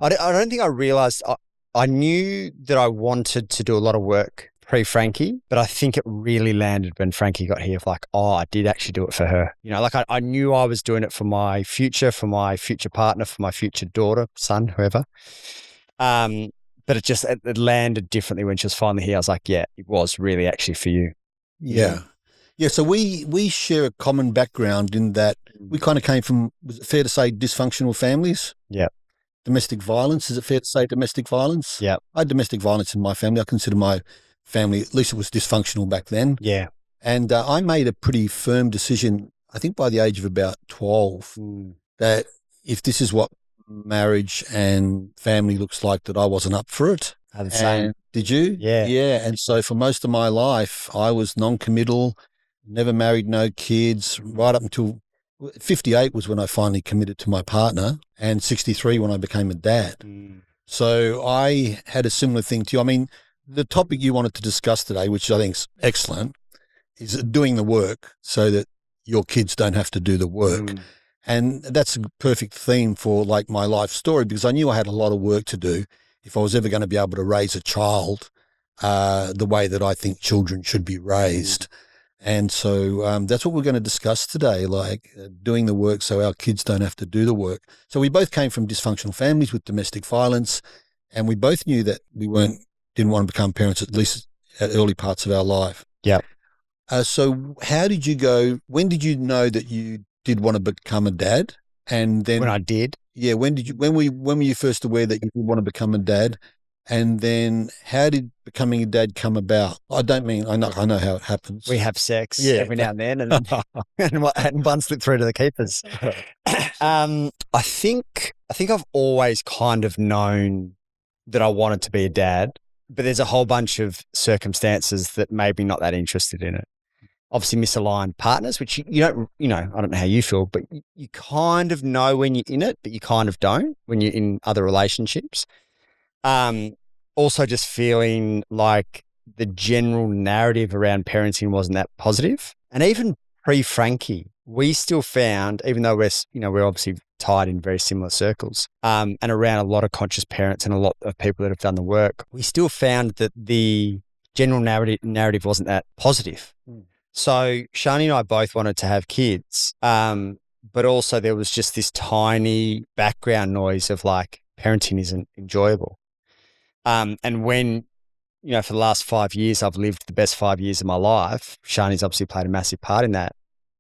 I don't think I realised. I knew that I wanted to do a lot of work pre-Frankie, but I think it really landed when Frankie got here. Like, I did actually do it for her. Like I knew I was doing it for my future partner, for my future daughter, son, whoever. But it landed differently when she was finally here. I was like, yeah, it was really actually for you. Yeah. Yeah, so we share a common background in that we kind of came from, was it fair to say, dysfunctional families? Yeah. Domestic violence, is it fair to say domestic violence? Yeah. I had domestic violence in my family. I consider my family, at least it was dysfunctional back then. Yeah. And I made a pretty firm decision, I think by the age of about 12, that if this is what marriage and family looks like, that I wasn't up for it. The same. Did you? Yeah. Yeah. And so for most of my life, I was non-committal, never married, no kids, right up until 58 was when I finally committed to my partner, and 63 when I became a dad. So I had a similar thing to you. I mean, the topic you wanted to discuss today, which I think is excellent, is doing the work so that your kids don't have to do the work. And that's a perfect theme for like my life story, because I knew I had a lot of work to do if I was ever going to be able to raise a child the way that I think children should be raised. And so that's what we're going to discuss today, like doing the work so our kids don't have to do the work. So we both came from dysfunctional families with domestic violence, and we both knew that we didn't want to become parents, at least at early parts of our life. Yeah. So how did you go? When did you know that you did want to become a dad? And then when I did. Yeah. When were you first aware that you did want to become a dad? And then how did becoming a dad come about? I know how it happens. We have sex every now and then, and one slipped through to the keepers. I think I've always kind of known that I wanted to be a dad, but there's a whole bunch of circumstances that made me not that interested in it. Obviously misaligned partners, which you don't, I don't know how you feel, but you kind of know when you're in it, but you kind of don't when you're in other relationships. Also just feeling like the general narrative around parenting wasn't that positive. And even pre-Frankie, we still found, even though we're obviously tied in very similar circles, and around a lot of conscious parents and a lot of people that have done the work, we still found that the general narrative wasn't that positive. So Shani and I both wanted to have kids, but also there was just this tiny background noise of like parenting isn't enjoyable. And when, for the last 5 years, I've lived the best 5 years of my life, Shani's obviously played a massive part in that.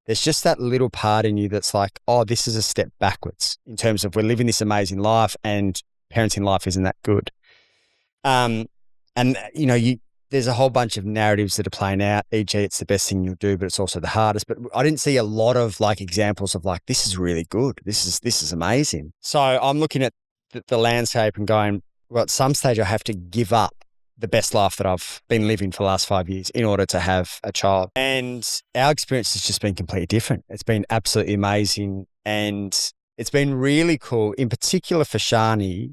There's just that little part in you that's like, oh, this is a step backwards in terms of we're living this amazing life and parenting life isn't that good. And there's a whole bunch of narratives that are playing out, e.g. it's the best thing you'll do, but it's also the hardest. But I didn't see a lot of like examples of like, this is really good. This is amazing. So I'm looking at the landscape and going, well, at some stage I have to give up the best life that I've been living for the last 5 years in order to have a child. And our experience has just been completely different. It's been absolutely amazing. And it's been really cool, in particular for Shani,